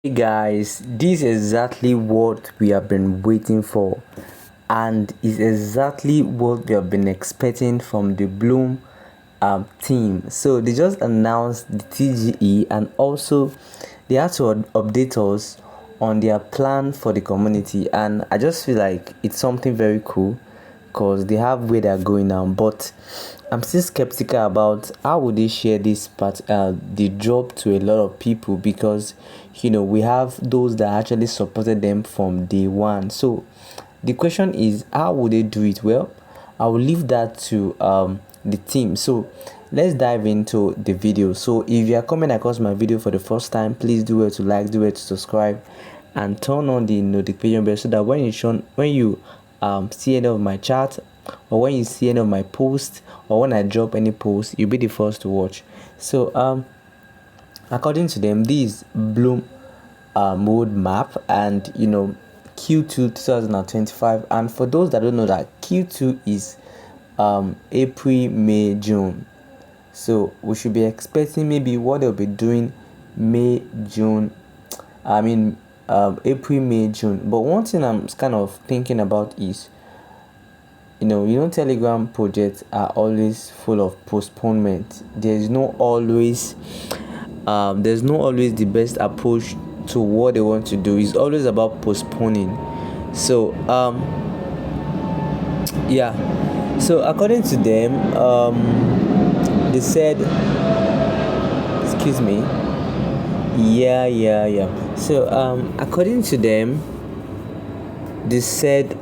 Hey guys, this is exactly what we have been waiting for, and is exactly what we have been expecting from the Bloom team. So they just announced the TGE, and also they had to update us on their plan for the community. And I just feel like it's something very cool because they have where they're going now. But I'm still skeptical about how would they share this part, the drop to a lot of people, because we have those that actually supported them from day one. So the question is, how would they do it? Well, I will leave that to the team. So let's dive into the video. So if you are coming across my video for the first time, please do it to like, do it to subscribe, and turn on the notification bell so that when you see any of my chat, or when you see any of my posts, or when I drop any post, you'll be the first to watch. So according to them, this Bloom mode map, and Q2 2025. And for those that don't know, that Q2 is April, May, June. So we should be expecting maybe what they'll be doing May, June, I mean April, May, June. But one thing I'm kind of thinking about is, Telegram projects are always full of postponement. There's no always the best approach to what they want to do. It's always about postponing. So yeah, so according to them, they said, excuse me, yeah. So according to them, they said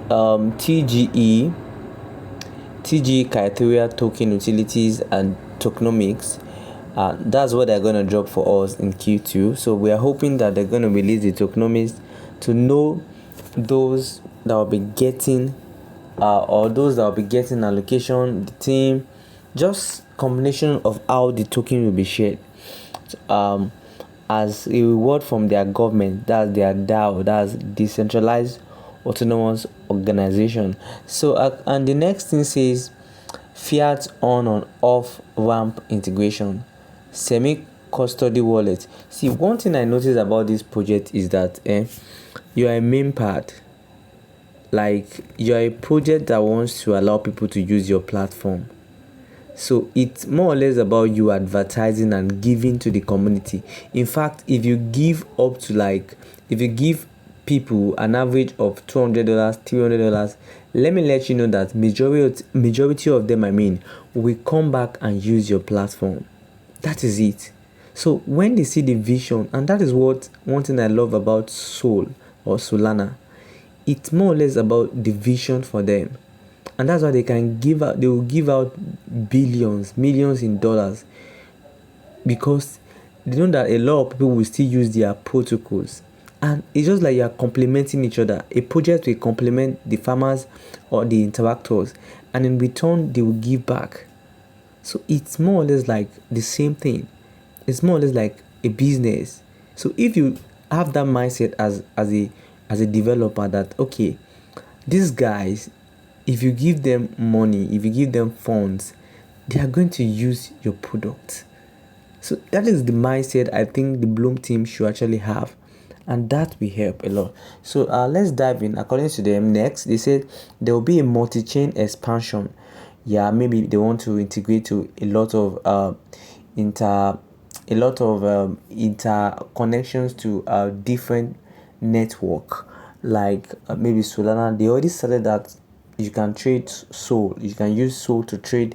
TGE criteria, token utilities, and tokenomics. That's what they're going to drop for us in Q2. So we are hoping that they're going to release the tokenomics to know those that will be getting or those that will be getting allocation, the team, just combination of how the token will be shared as a reward from their government. That's their DAO, that's decentralized autonomous organization. So and the next thing says fiat on and off ramp integration, semi custody wallet. See, one thing I noticed about this project is that you are a Memepad, like you're a project that wants to allow people to use your platform. So it's more or less about you advertising and giving to the community. In fact, if you give people an average of $200, $300, let me let you know that majority of them, will come back and use your platform. That is it. So when they see the vision, and that is what one thing I love about Sol or Solana, it's more or less about the vision for them. And that's why they will give out billions, millions in dollars, because they know that a lot of people will still use their protocols. And it's just like you are complementing each other. A project will complement the farmers or the interactors, and in return they will give back. So it's more or less like the same thing. It's more or less like a business. So if you have that mindset as a developer, that okay, these guys, if you give them money, if you give them funds, they are going to use your product. So that is the mindset I think the Bloom team should actually have, and that will help a lot. So let's dive in. According to them, next they said there will be a multi-chain expansion. Yeah, maybe they want to integrate to a lot of interconnections to different network, like maybe Solana. They already started that you can trade Sol. You can use Sol to trade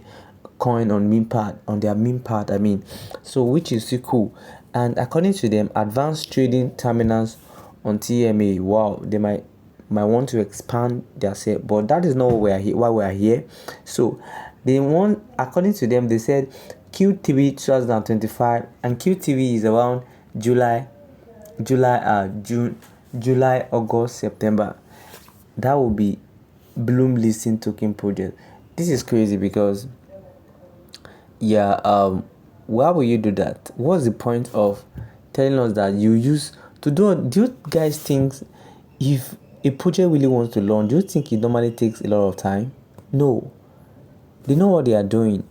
coin on Memepad, on their Memepad. So which is still cool. And according to them, advanced trading terminals on TMA. Wow, they might want to expand their set, but that is not why we are here. So they want, according to them, they said Q3 2025, and Q3 is around July, August, September. That will be Bloom listing token project. This is crazy because why will you do that? What's the point of telling us that you use to do you guys think if a project really wants to launch, do you think it normally takes a lot of time? No. They know what they are doing.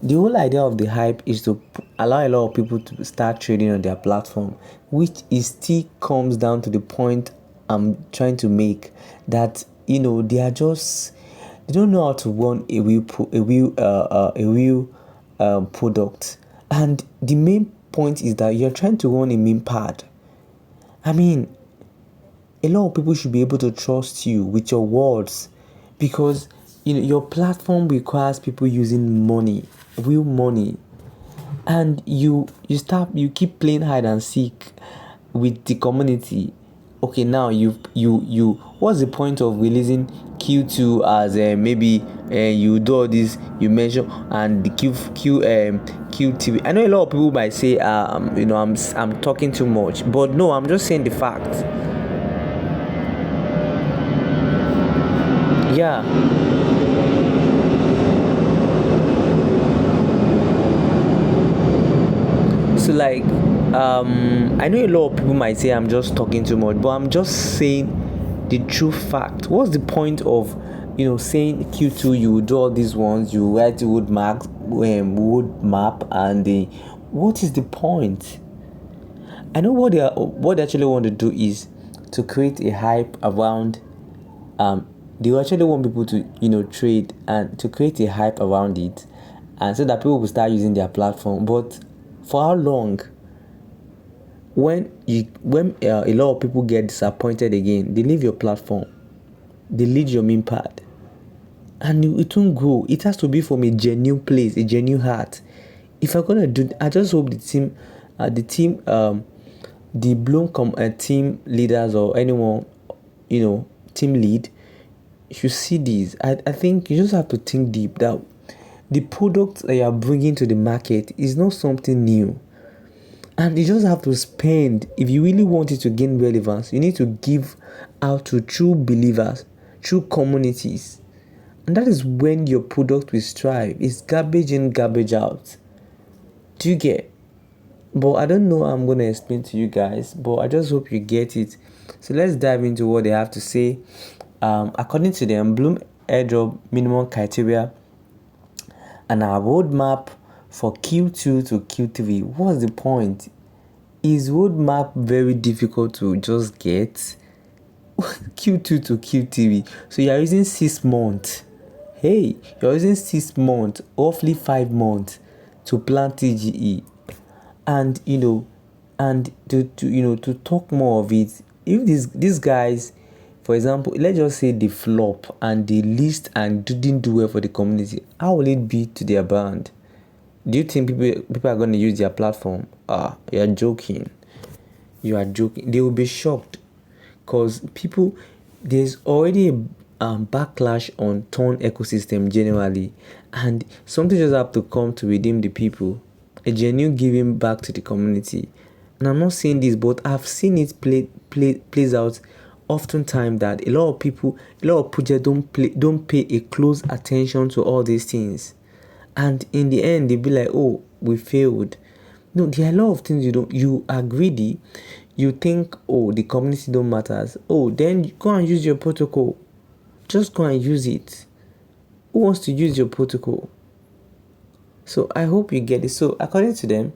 the whole idea of the hype is to allow a lot of people to start trading on their platform, which is still comes down to the point I'm trying to make, that they don't know how to run a real product. And the main point is that you're trying to run a Memepad. I mean, a lot of people should be able to trust you with your words, because your platform requires people using money, real money, and you keep playing hide and seek with the community. Okay, now you what's the point of releasing Q2 as maybe you do all this, you measure, and the QTV. I know a lot of people might say I'm talking too much, but no, I'm just saying the fact. Yeah. So like I know a lot of people might say I'm just talking too much, but I'm just saying the true fact. What's the point of saying Q2 you will do all these ones, you write the wood map, and what is the point? I know what they actually want to do is to create a hype around they actually want people to trade, and to create a hype around it, and so that people will start using their platform. But for how long? When a lot of people get disappointed again, they leave your platform, they leave your Memepad, and it won't grow. It has to be from a genuine place, a genuine heart. If I'm gonna do, I just hope the Blum team leaders, or anyone, team lead, should see this. I think you just have to think deep that the product that you are bringing to the market is not something new, and you just have to spend. If you really want it to gain relevance, you need to give out to true believers, true communities, and that is when your product will strive. It's garbage in, garbage out. Do you get? But I don't know how I'm going to explain to you guys, but I just hope you get it. So let's dive into what they have to say. According to them, Blum Airdrop minimum criteria and our roadmap for Q2 to Q3. What's the point? Is roadmap very difficult to just get? Q2 to Q3. So you're using 6 months. Hey, you're using 6 months, roughly 5 months to plan TGE. And to talk more of it, if these guys, for example, let's just say they flop and they list and didn't do well for the community, how will it be to their brand? Do you think people are going to use their platform? You're joking. You are joking. They will be shocked, because there's already a backlash on Ton ecosystem generally, and something just have to come to redeem the people. A genuine giving back to the community. And I'm not saying this, but I've seen it plays out oftentimes, that a lot of projects don't pay a close attention to all these things, and in the end they'll be like, oh, we failed. No, there are a lot of things you are greedy. You think, oh, the community don't matters. Oh, then you go and use your protocol. Just go and use it. Who wants to use your protocol? So I hope you get it. So according to them,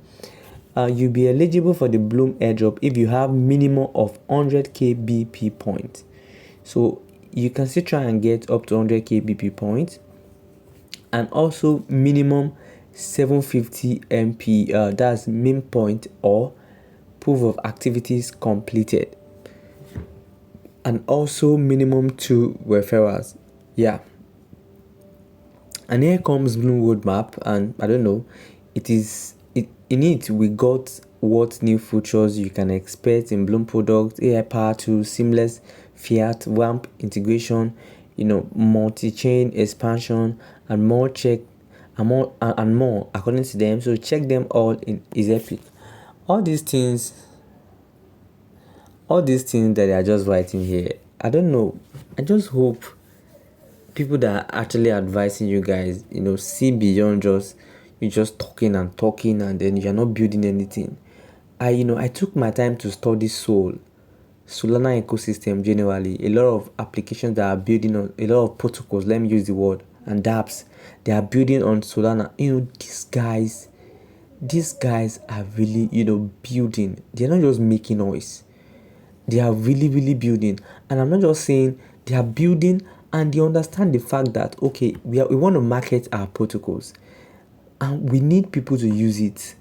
you'll be eligible for the Blum airdrop if you have minimum of 100k BP points. So you can still try and get up to 100k BP points, and also minimum 750 MP. That's min point or proof of activities completed, and also minimum 2 referrals. Yeah. And here comes Blum roadmap, and I don't know, in it we got what new features you can expect in Blum products: AI power tools, seamless fiat ramp integration, multi-chain expansion, and more according to them. So check them all in is epic. All these things that they are just writing here, I don't know. I just hope people that are actually advising you guys, see beyond just you just talking and then you're not building anything. I took my time to study Solana ecosystem generally. A lot of applications that are building on a lot of protocols. Let me use the word and dApps. They are building on Solana. These guys are really, building. They're not just making noise. They are really, really building. And I'm not just saying, they are building, and they understand the fact that, okay, we want to market our protocols, and we need people to use it.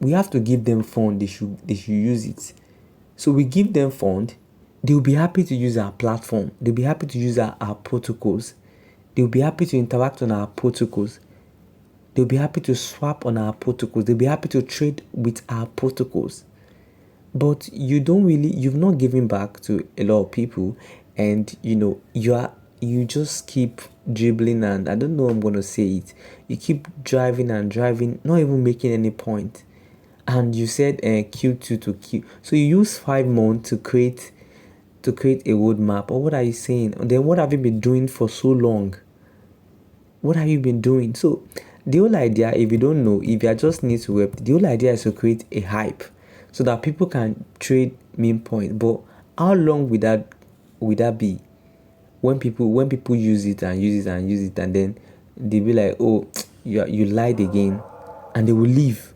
We have to give them fund. They should use it. So we give them fund. They'll be happy to use our platform. They'll be happy to use our protocols. They'll be happy to interact on our protocols. They'll be happy to swap on our protocols. They'll be happy to trade with our protocols. But you've not given back to a lot of people, and you just keep dribbling, and I don't know how I'm gonna say it. You keep driving and driving, not even making any point. And you said Q2 to Q, so you use 5 months to create a roadmap, or what are you saying? And then what have you been doing for so long? What have you been doing? So the whole idea, if you don't know, if you are just new to web, the whole idea is to create a hype so that people can trade meme point. But how long would that be? When people use it and use it and use it, and then they'll be like, oh, you lied again, and they will leave.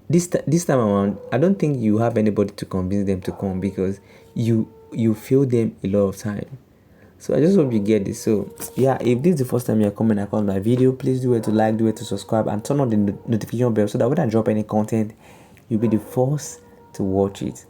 This time around, I don't think you have anybody to convince them to come, because you fail them a lot of time. So I just hope you get this. So yeah, if this is the first time you're coming across my video, please do it to like, do it to subscribe, and turn on the notification bell so that when I drop any content, you'll be the first to watch it.